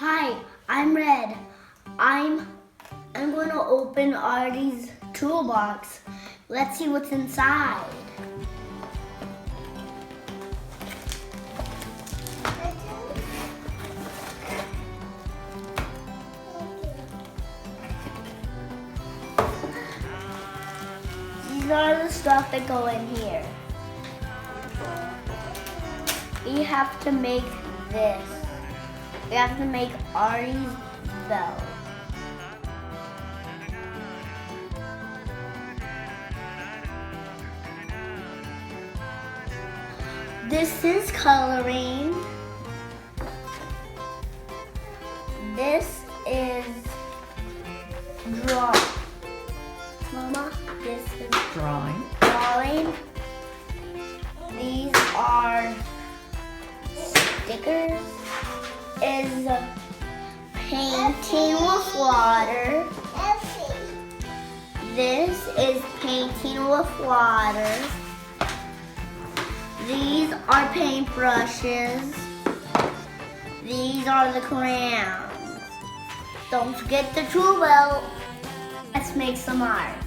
Hi, I'm Red. I'm going to open Arty's toolbox. Let's see what's inside. These are the stuff that go in here. We have to make this. We have to make Arty's bell. This is coloring. This is drawing. Mama, this is Drawing. drawing. These are stickers. Is painting with water. This is painting with water. These are paintbrushes. These are the crayons. Don't forget the tool belt. Let's make some art.